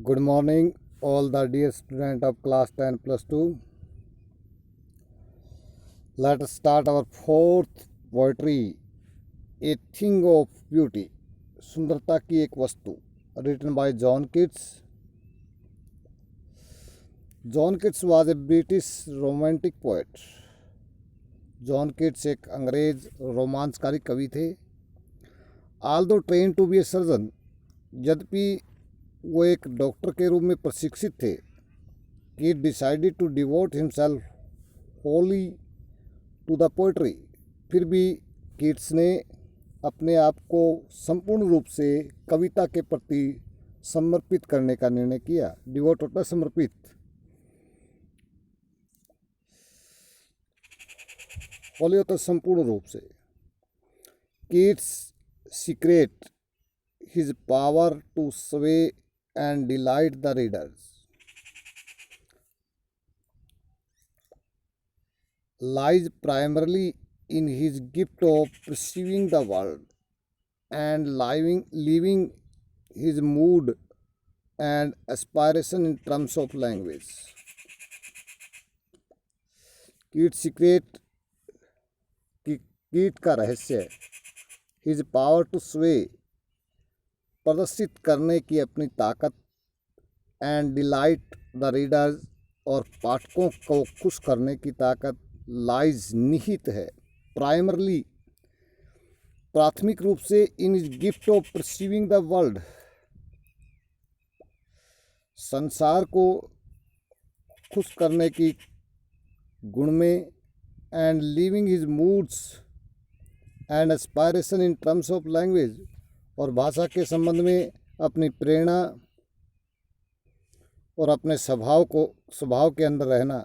Good morning, all the dear student of class 10 plus 2. Let us start our fourth poetry, A Thing of Beauty, सुंदरता की एक वस्तु, written by John Keats. John Keats was a British romantic poet. John Keats एक अंग्रेज रोमांचकारी कवि थे. Although trained to be a surgeon, यद्यपि वो एक डॉक्टर के रूप में प्रशिक्षित थे, he decided to devote himself wholly to the poetry. फिर भी कीट्स ने अपने आप को संपूर्ण रूप से कविता के प्रति समर्पित करने का निर्णय किया. डिवोट होता है समर्पित. होली होता है संपूर्ण रूप से. Keats secret his power to sway and delight the readers lies primarily in his gift of perceiving the world and leaving his mood and aspiration in terms of language. कीट का रहस्य his power to sway, प्रदर्शित करने की अपनी ताकत, and delight the readers, और पाठकों को खुश करने की ताकत, लाइज निहित है, प्राइमरली प्राथमिक रूप से, in is gift of perceiving the world, संसार को खुश करने की गुण में, and living his moods and aspiration in terms of language, और भाषा के संबंध में अपनी प्रेरणा और अपने स्वभाव के अंदर रहना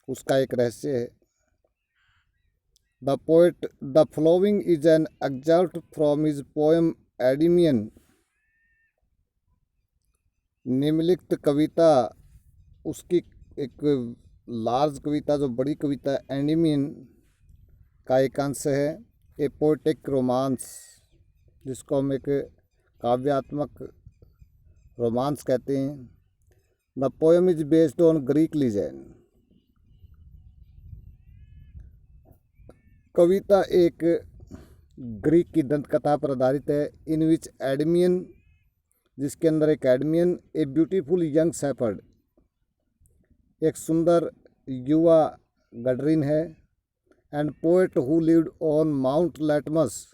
उसका एक रहस्य है. The following is an excerpt from his poem Endymion. निम्नलिखित कविता उसकी एक लार्ज कविता, जो बड़ी कविता एडिमियन का एक अंश है. ए पोएटिक रोमांस, जिसको हम एक काव्यात्मक रोमांस कहते हैं. The poem is based on Greek legend. कविता एक ग्रीक की दंतकथा पर आधारित है. इन विच एडमियन, जिसके अंदर एक Endymion, a beautiful young shepherd, एक सुंदर युवा गडरिन है, and poet who lived on Mount Latmus,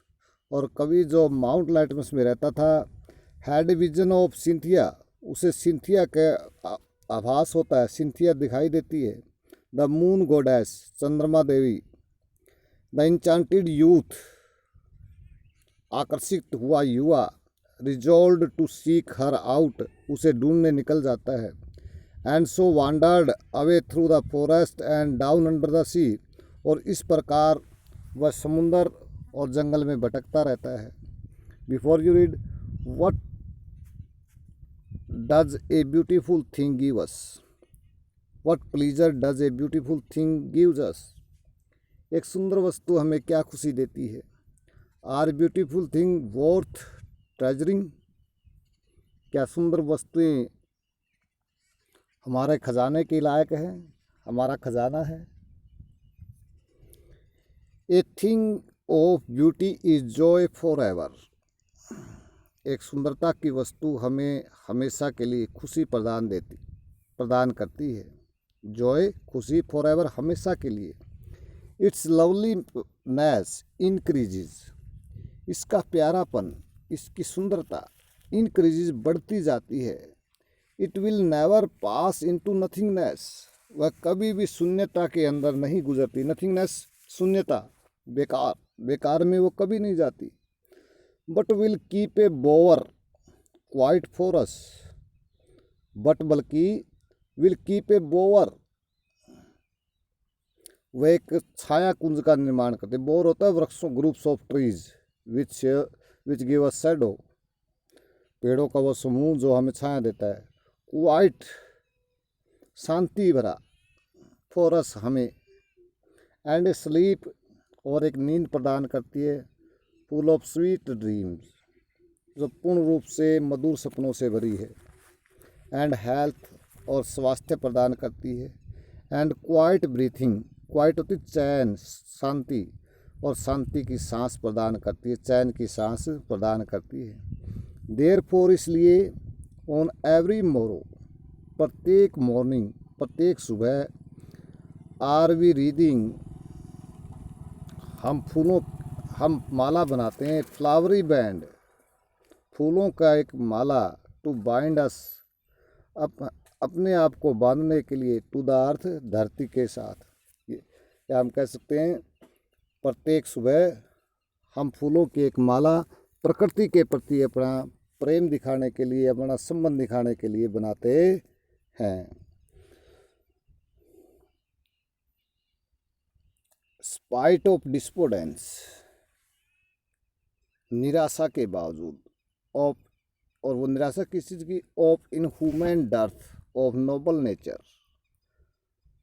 और कवि जो माउंट लैटमस में रहता था, हैड विजन ऑफ सिंथिया, उसे सिंथिया का आभास होता है, सिंथिया दिखाई देती है. द मून गॉडेस, चंद्रमा देवी. द इंचांटेड यूथ, आकर्षित हुआ युवा, resolved to seek her out, उसे ढूंढने निकल जाता है. And so wandered away through the forest and down under the sea, और इस प्रकार वह समुंदर और जंगल में भटकता रहता है. Before you read, what does a beautiful thing give us, what pleaser does a beautiful thing gives us. एक सुंदर वस्तु हमें क्या खुशी देती है. आर ब्यूटीफुल थिंग वर्थ ट्रेजरिंग, क्या सुंदर वस्तुएं हमारे खजाने के लायक है, हमारा खजाना है. A thing of beauty is Joy for ever, एक सुंदरता की वस्तु हमें हमेशा के लिए खुशी प्रदान करती है. जॉय, खुशी, फॉर एवर, हमेशा के लिए. इट्स लवलीनेस इंक्रीजेज, इसका प्यारापन, इसकी सुंदरता, इंक्रीजेज, बढ़ती जाती है. It will never pass into nothingness, वह कभी भी शून्यता के अंदर नहीं गुजरती. नथिंगनेस, शून्यता, बेकार, बेकार में वो कभी नहीं जाती. But will keep a बोवर quiet for us, but बल्कि विल कीप ए बोवर, वह एक छाया कुंज का निर्माण करते. बोर होता है वृक्षों, groups of trees which give us shadow, पेड़ों का वह समूह जो हमें छाया देता है. क्वाइट, शांति भरा, फॉर अस, हमें. एंड ए स्लीप, और एक नींद प्रदान करती है. फुल ऑफ स्वीट ड्रीम्स, जो पूर्ण रूप से मधुर सपनों से भरी है. एंड हेल्थ और स्वास्थ्य प्रदान करती है। एंड क्वाइट ब्रीथिंग, क्वाइट होती चैन, शांति, और शांति की सांस प्रदान करती है, चैन की सांस प्रदान करती है। देयरफॉर इसलिए ऑन एवरी मोरो, प्रत्येक मॉर्निंग, प्रत्येक सुबह, आर वी रीडिंग, हम माला बनाते हैं, फ्लावरी बैंड, फूलों का एक माला, टू बाइंड अस, अपने आप को बांधने के लिए, टू द अर्थ, धरती के साथ। या हम कह सकते हैं प्रत्येक सुबह हम फूलों की एक माला प्रकृति के प्रति अपना प्रेम दिखाने के लिए, अपना संबंध दिखाने के लिए बनाते हैं। स्पाइट ऑफ डिस्पोडेंस, निराशा के बावजूद, ऑफ, और वो निराशा किस चीज़ की, of inhuman dearth of noble nature,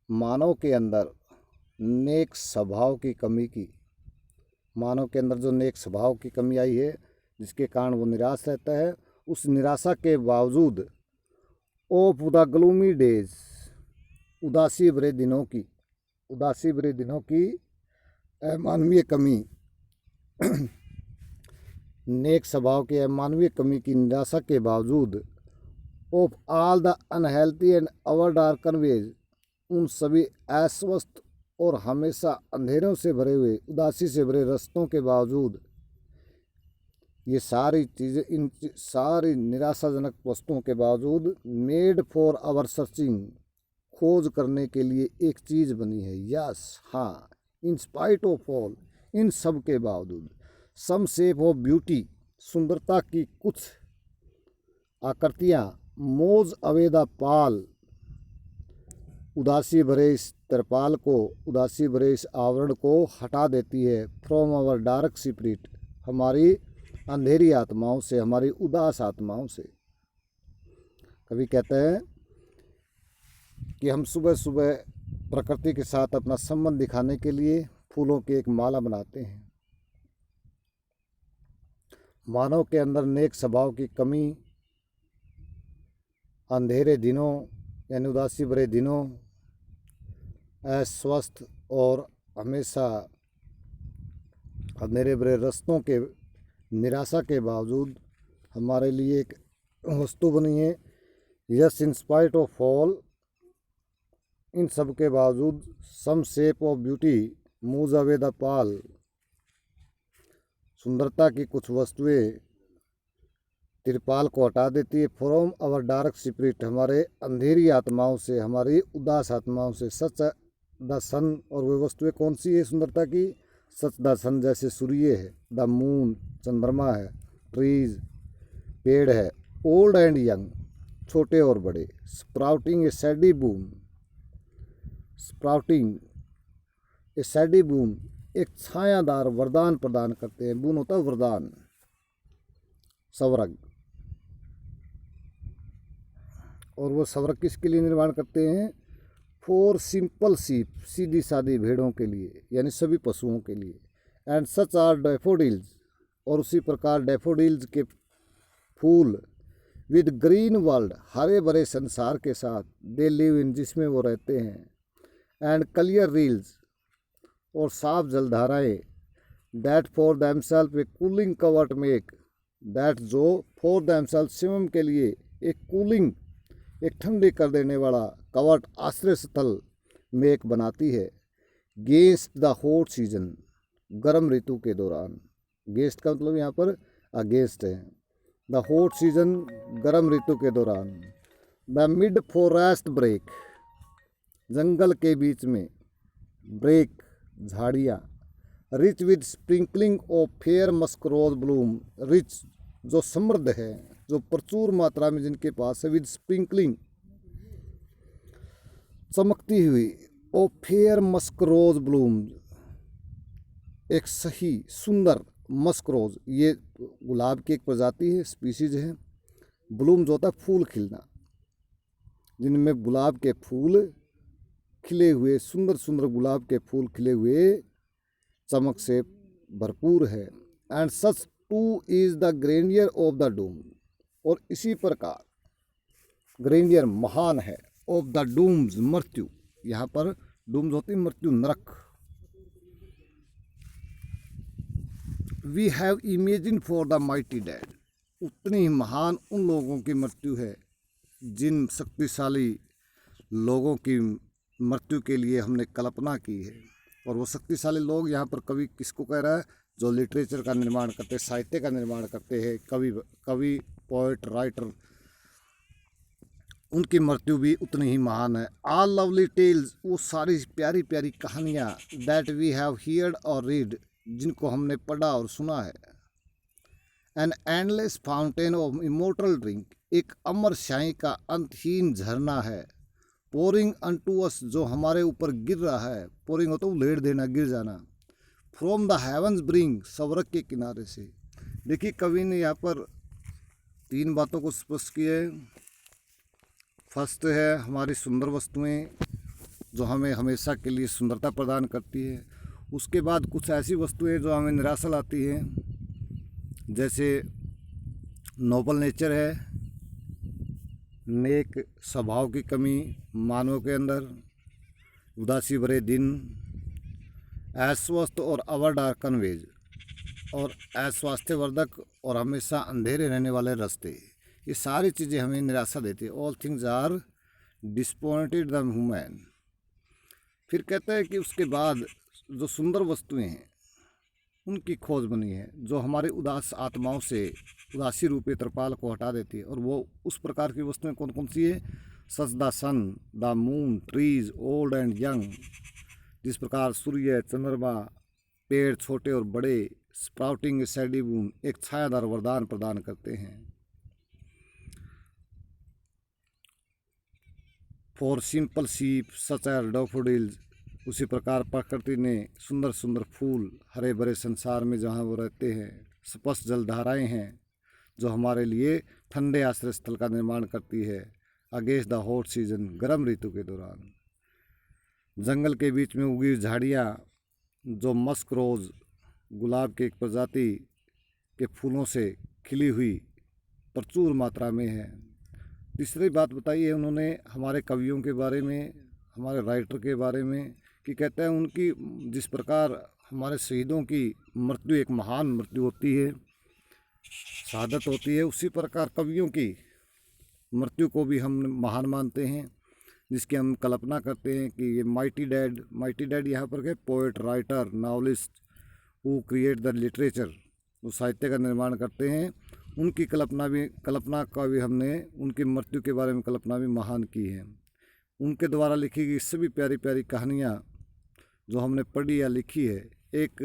मानव के अंदर नेक स्वभाव की कमी की, मानव के अंदर जो नेक स्वभाव की कमी आई है जिसके कारण वो निराश रहता है, उस निराशा के बावजूद, ऑफ द ग्लूमी डेज, उदासी भरे दिनों की, उदासी भरे दिनों की मानवीय कमी, नेक स्वभाव की मानवीय कमी की निराशा के बावजूद, of all the unhealthy and our darkened ways, उन सभी अस्वस्थ और हमेशा अंधेरों से भरे हुए, उदासी से भरे रास्तों के बावजूद, ये सारी चीज़ें, इन सारी निराशाजनक वस्तुओं के बावजूद, मेड फॉर आवर सर्चिंग, खोज करने के लिए एक चीज़ बनी है। यस, हाँ, इन स्पाइट ऑफ ऑल, इन सब के बावजूद, सम शेप ऑफ ब्यूटी, सुंदरता की कुछ आकृतियाँ, मोज अवे द पाल, उदासी भरे इस तरपाल को, उदासी भरे इस आवरण को हटा देती है। फ्रॉम आवर डार्क स्पिरिट, हमारी अंधेरी आत्माओं से, हमारी उदास आत्माओं से। कभी कहते हैं कि हम सुबह सुबह प्रकृति के साथ अपना संबंध दिखाने के लिए फूलों की एक माला बनाते हैं। मानव के अंदर नेक स्वभाव की कमी, अंधेरे दिनों यानी उदासी भरे दिनों, अस्वस्थ और हमेशा अंधेरे भरे रास्तों के निराशा के बावजूद हमारे लिए एक वस्तु बनी है। Yes, in spite of all, इन सब के बावजूद, some shape of beauty moves away the pall, सुंदरता की कुछ वस्तुएं तिरपाल को हटा देती है। फ्रॉम आवर डार्क स्पिरिट, हमारे अंधेरी आत्माओं से, हमारी उदास आत्माओं से। सच द सन, और वे वस्तुएं कौन सी है सुंदरता की, सच द सन, जैसे सूर्य है, द मून, चंद्रमा है, ट्रीज, पेड़ है, ओल्ड एंड यंग, छोटे और बड़े, स्प्राउटिंग ए सैडी बूम, स्प्राउटिंग ए सैडी बूम, एक छायादार वरदान प्रदान करते हैं। बून होता है वरदान, सवरग, और वो सवरग किसके लिए निर्माण करते हैं, फॉर सिंपल शीप, सीधी सादी भेड़ों के लिए, यानी सभी पशुओं के लिए। एंड सच आर डैफोडिल्स, और उसी प्रकार डैफोडिल्स के फूल, विद ग्रीन वर्ल्ड, हरे भरे संसार के साथ, दे लिव इन, जिसमें वो रहते हैं। एंड क्लियर रील्स, और साफ जलधाराएँ, that for themselves a cooling covert make, that जो फॉर दैमसेल्फ, स्वयं के लिए एक कूलिंग, एक ठंडे कर देने वाला कवर्ट, आश्रय स्थल मेक बनाती है। गेस्ट द हॉट सीजन, गर्म ऋतु के दौरान, गेस्ट का मतलब यहाँ पर अगेंस्ट है। द हॉट सीजन, गर्म ऋतु के दौरान। द मिड फॉरेस्ट ब्रेक, जंगल के बीच में, ब्रेक, झाड़ियाँ। Rich with sprinkling of fair musk rose bloom, rich जो समृद्ध है, जो प्रचुर मात्रा में जिनके पास है, विद स्प्रिंकलिंग, चमकती हुई, ऑफ फेयर मस्करोज ब्लूम, एक सही सुंदर मस्करोज, ये गुलाब की एक प्रजाति है, स्पीसीज है। ब्लूम जो होता है फूल खिलना, जिनमें गुलाब के फूल खिले हुए, सुंदर सुंदर गुलाब के फूल खिले हुए, चमक से भरपूर है। And such two is the Grenier of the doom, और इसी प्रकार ग्रेंडियर महान है, ऑफ द डूम्स मृत्यु, यहाँ पर डूम्स होती मृत्यु नरक। We have imagine for the mighty dead, उतनी ही महान उन लोगों की मृत्यु है जिन शक्तिशाली लोगों की मृत्यु के लिए हमने कल्पना की है। और वो शक्तिशाली लोग यहाँ पर कवि किसको कह रहा है, जो लिटरेचर का निर्माण करते हैं, साहित्य का निर्माण करते हैं, कवि पोएट राइटर, उनकी मृत्यु भी उतनी ही महान है। ऑल लवली टेल्स, वो सारी प्यारी प्यारी कहानियाँ, दैट वी हैव हियर्ड और रीड, जिनको हमने पढ़ा और सुना है। An endless fountain of immortal drink, एक अमर शाही का अंतहीन झरना है। पोरिंग अनटू अस, जो हमारे ऊपर गिर रहा है, पोरिंग होता है उलेड़ देना, गिर जाना। फ्रॉम द हेवंस ब्रिंग, स्वर्ग के किनारे से। देखिए कवि ने यहाँ पर 3 बातों को स्पष्ट किया है। फर्स्ट है हमारी सुंदर वस्तुएं जो हमें हमेशा के लिए सुंदरता प्रदान करती है। उसके बाद कुछ ऐसी वस्तुएं जो हमें निराशा लाती हैं, जैसे नोबल नेचर है, नेक स्वभाव की कमी मानव के अंदर, उदासी भरे दिन, अस्वस्थ और अवर डार्कनवेज, और अस्वास्थ्यवर्धक और हमेशा अंधेरे रहने वाले रास्ते, ये सारी चीज़ें हमें निराशा देती है। All things are disappointed the human. फिर कहते हैं कि उसके बाद जो सुंदर वस्तुएं हैं उनकी खोज बनी है, जो हमारे उदास आत्माओं से उदासी रूपी तरपाल को हटा देती है। और वो उस प्रकार की वस्तुएं कौन कौन सी है, such the sun, the moon, trees old and young, जिस प्रकार सूर्य, चंद्रमा, पेड़ छोटे और बड़े, स्प्राउटिंग सैडी बून, एक छायादार वरदान प्रदान करते हैं। For simple sheep such as daffodils, उसी प्रकार प्रकृति ने सुंदर सुंदर फूल हरे भरे संसार में जहाँ वो रहते हैं, स्पष्ट जलधाराएं हैं जो हमारे लिए ठंडे आश्रय स्थल का निर्माण करती है अगेंस्ट द हॉट सीजन, गर्म ऋतु के दौरान। जंगल के बीच में उगी झाड़ियाँ जो मस्क रोज़, गुलाब के एक प्रजाति के फूलों से खिली हुई प्रचुर मात्रा में है। तीसरी बात बताई है उन्होंने हमारे कवियों के बारे में, हमारे राइटर के बारे में, कि कहते हैं उनकी जिस प्रकार हमारे शहीदों की मृत्यु एक महान मृत्यु होती है, शहादत होती है, उसी प्रकार कवियों की मृत्यु को भी हम महान मानते हैं, जिसकी हम कल्पना करते हैं कि ये माइटी डैड यहाँ पर के poet writer novelist who create the literature, वो साहित्य का निर्माण करते हैं, उनकी कल्पना का भी हमने उनकी मृत्यु के बारे में कल्पना भी महान की है। उनके द्वारा लिखी गई सभी प्यारी प्यारी कहानियाँ जो हमने पढ़ी या लिखी है, एक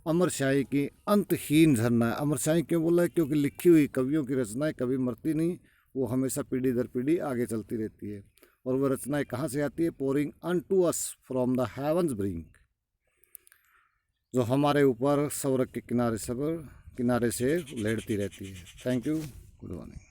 अमर शाही की अंतहीन झरना है। अमर शाही क्यों बोला है, क्योंकि लिखी हुई कवियों की रचनाएं कभी मरती नहीं, वो हमेशा पीढ़ी दर पीढ़ी आगे चलती रहती है। और वह रचनाएं कहाँ से आती है, pouring unto us from the heaven's brink, जो हमारे ऊपर स्वर्ग के किनारे से उलहड़ती रहती है। Thank you, good morning.